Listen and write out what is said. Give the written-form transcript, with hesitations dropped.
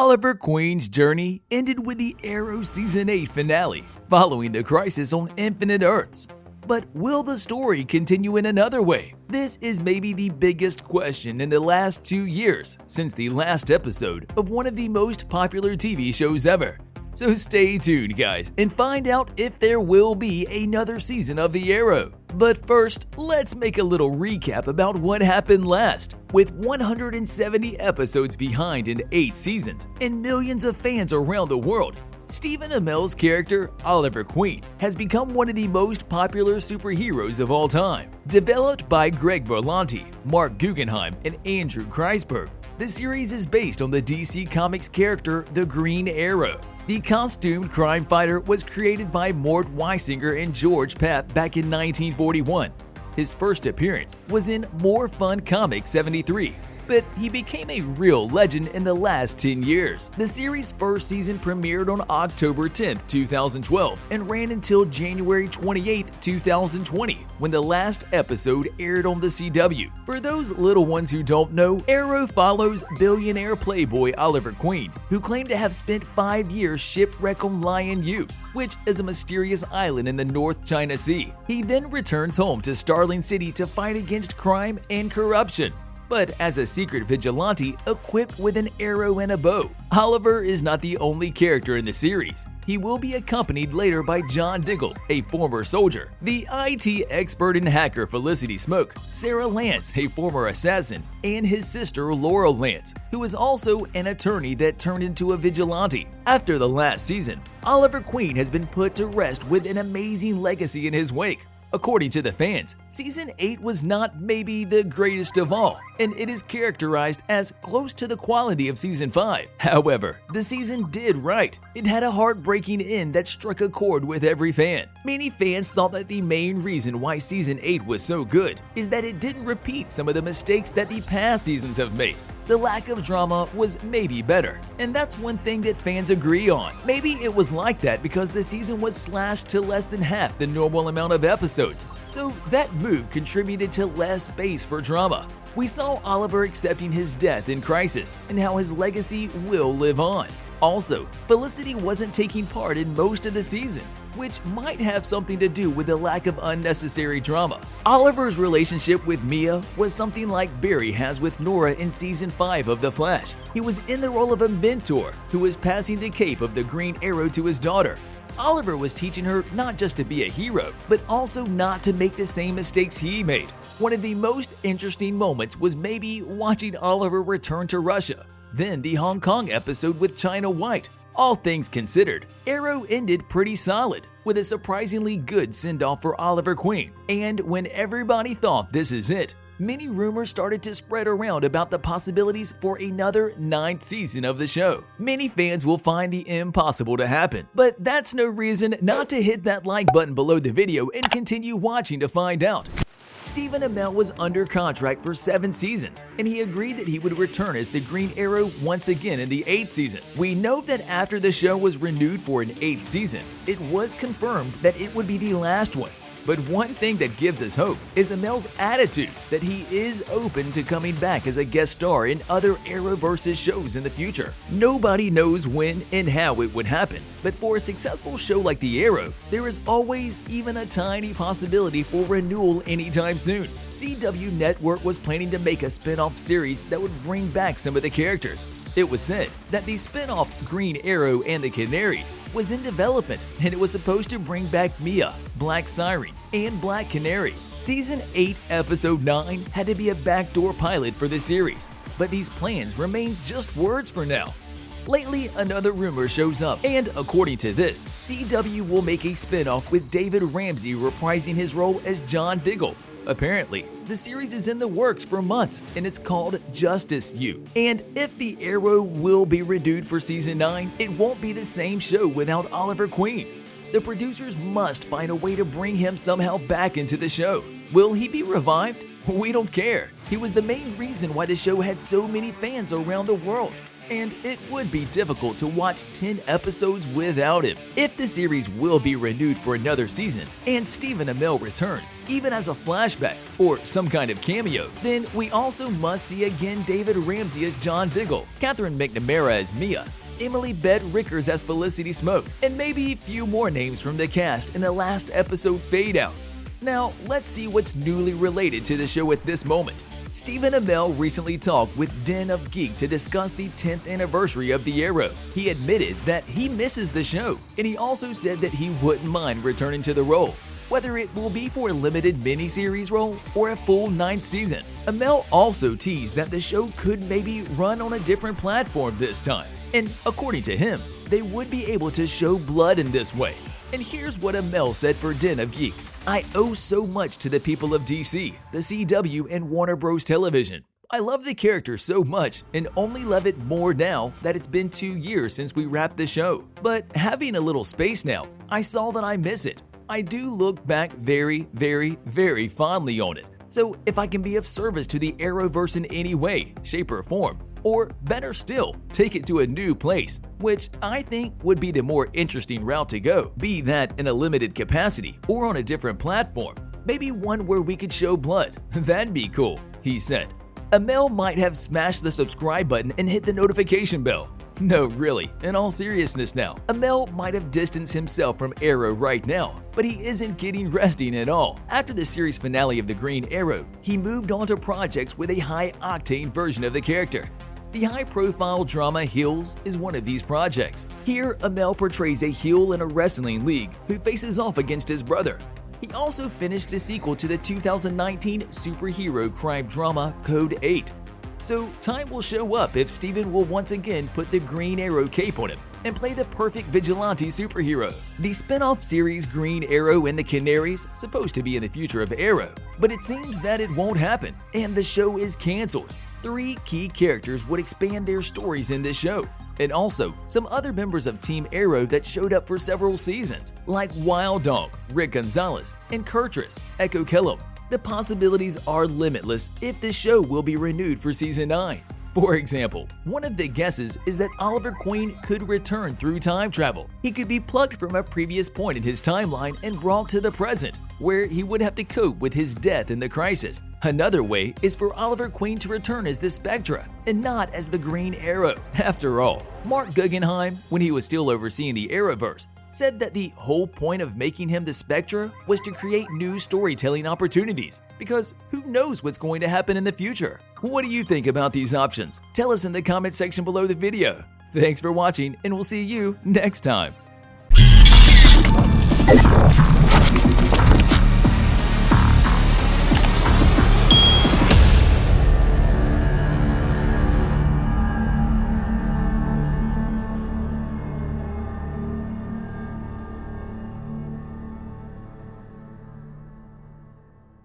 Oliver Queen's journey ended with the Arrow Season 8 finale, following the crisis on Infinite Earths. But will the story continue in another way? This is maybe the biggest question in the last 2 years since the last episode of one of the most popular TV shows ever. So stay tuned, guys, and find out if there will be another season of The Arrow. But first, let's make a little recap about what happened last. With 170 episodes behind in 8 seasons and millions of fans around the world, Stephen Amell's character, Oliver Queen, has become one of the most popular superheroes of all time. Developed by Greg Berlanti, Marc Guggenheim, and Andrew Kreisberg, the series is based on the DC Comics character the Green Arrow. The costumed crime fighter was created by Mort Weisinger and George Papp back in 1941. His first appearance was in More Fun Comics 73, but he became a real legend in the last 10 years. The series' first season premiered on October 10, 2012 and ran until January 28, 2020, when the last episode aired on the CW. For those little ones who don't know, Arrow follows billionaire playboy Oliver Queen, who claimed to have spent 5 years shipwrecked on Lian Yu, which is a mysterious island in the North China Sea. He then returns home to Starling City to fight against crime and corruption, but as a secret vigilante equipped with an arrow and a bow. Oliver is not the only character in the series. He will be accompanied later by John Diggle, a former soldier, the IT expert and hacker Felicity Smoak, Sara Lance, a former assassin, and his sister Laurel Lance, who is also an attorney that turned into a vigilante. After the last season, Oliver Queen has been put to rest with an amazing legacy in his wake. According to the fans, Season 8 was not maybe the greatest of all, and it is characterized as close to the quality of Season 5. However, the season did right. It had a heartbreaking end that struck a chord with every fan. Many fans thought that the main reason why Season 8 was so good is that it didn't repeat some of the mistakes that the past seasons have made. The lack of drama was maybe better, and that's one thing that fans agree on. Maybe it was like that because the season was slashed to less than half the normal amount of episodes, so that move contributed to less space for drama. We saw Oliver accepting his death in Crisis and how his legacy will live on. Also, Felicity wasn't taking part in most of the season, which might have something to do with the lack of unnecessary drama. Oliver's relationship with Mia was something like Barry has with Nora in Season 5 of The Flash. He was in the role of a mentor who was passing the cape of the Green Arrow to his daughter. Oliver was teaching her not just to be a hero, but also not to make the same mistakes he made. One of the most interesting moments was maybe watching Oliver return to Russia, then the Hong Kong episode with China White. All things considered, Arrow ended pretty solid, with a surprisingly good send-off for Oliver Queen. And when everybody thought this is it, many rumors started to spread around about the possibilities for another 9th season of the show. Many fans will find the impossible to happen, but that's no reason not to hit that like button below the video and continue watching to find out. Stephen Amell was under contract for 7 seasons, and he agreed that he would return as the Green Arrow once again in the 8th season. We know that after the show was renewed for an 8th season, it was confirmed that it would be the last one. But one thing that gives us hope is Amell's attitude that he is open to coming back as a guest star in other Arrowverse shows in the future. Nobody knows when and how it would happen, but for a successful show like The Arrow, there is always even a tiny possibility for renewal anytime soon. CW Network was planning to make a spin-off series that would bring back some of the characters. It was said that the spin-off Green Arrow and the Canaries was in development, and it was supposed to bring back Mia, Black Siren, and Black Canary. Season 8, Episode 9 had to be a backdoor pilot for the series, but these plans remain just words for now. Lately, another rumor shows up, and according to this, CW will make a spin-off with David Ramsey reprising his role as John Diggle. Apparently, the series is in the works for months, and it's called Justice U. And if The Arrow will be renewed for Season 9, it won't be the same show without Oliver Queen. The producers must find a way to bring him somehow back into the show. Will he be revived? We don't care. He was the main reason why the show had so many fans around the world. and it would be difficult to watch 10 episodes without him. If the series will be renewed for another season, and Stephen Amell returns, even as a flashback or some kind of cameo, then we also must see again David Ramsey as John Diggle, Katherine McNamara as Mia, Emily Bett Rickards as Felicity Smoak, and maybe a few more names from the cast in the last episode fade out. Now, let's see what's newly related to the show at this moment. Stephen Amell recently talked with Den of Geek to discuss the 10th anniversary of The Arrow. He admitted that he misses the show, and he also said that he wouldn't mind returning to the role, whether it will be for a limited miniseries role or a full 9th season. Amell also teased that the show could maybe run on a different platform this time, and according to him, they would be able to show blood in this way. And here's what Amell said for Den of Geek. "I owe so much to the people of DC, the CW, and Warner Bros. Television. I love the character so much and only love it more now that it's been 2 years since we wrapped the show. But having a little space now, I saw that I miss it. I do look back very, very, very fondly on it. So if I can be of service to the Arrowverse in any way, shape, or form, or better still, take it to a new place, which I think would be the more interesting route to go, be that in a limited capacity or on a different platform. Maybe one where we could show blood. That'd be cool," he said. Amell might have smashed the subscribe button and hit the notification bell. No, really, in all seriousness now, Amell might have distanced himself from Arrow right now, but he isn't getting resting at all. After the series finale of The Green Arrow, he moved on to projects with a high-octane version of the character. The high-profile drama Heels is one of these projects. Here, Amell portrays a heel in a wrestling league who faces off against his brother. He also finished the sequel to the 2019 superhero crime drama Code 8. So time will show up if Stephen will once again put the Green Arrow cape on him and play the perfect vigilante superhero. The spin-off series Green Arrow and the Canaries is supposed to be in the future of Arrow, but it seems that it won't happen, and the show is canceled. 3 key characters would expand their stories in this show, and also some other members of Team Arrow that showed up for several seasons, like Wild Dog, Rick Gonzalez, and Kurtris, Echo Kellum. The possibilities are limitless if the show will be renewed for Season 9. For example, one of the guesses is that Oliver Queen could return through time travel. He could be plucked from a previous point in his timeline and brought to the present, where he would have to cope with his death in the crisis. Another way is for Oliver Queen to return as the Spectra and not as the Green Arrow. After all, Marc Guggenheim, when he was still overseeing the Arrowverse, said that the whole point of making him the Spectra was to create new storytelling opportunities, because who knows what's going to happen in the future. What do you think about these options? Tell us in the comment section below the video. Thanks for watching, and we'll see you next time.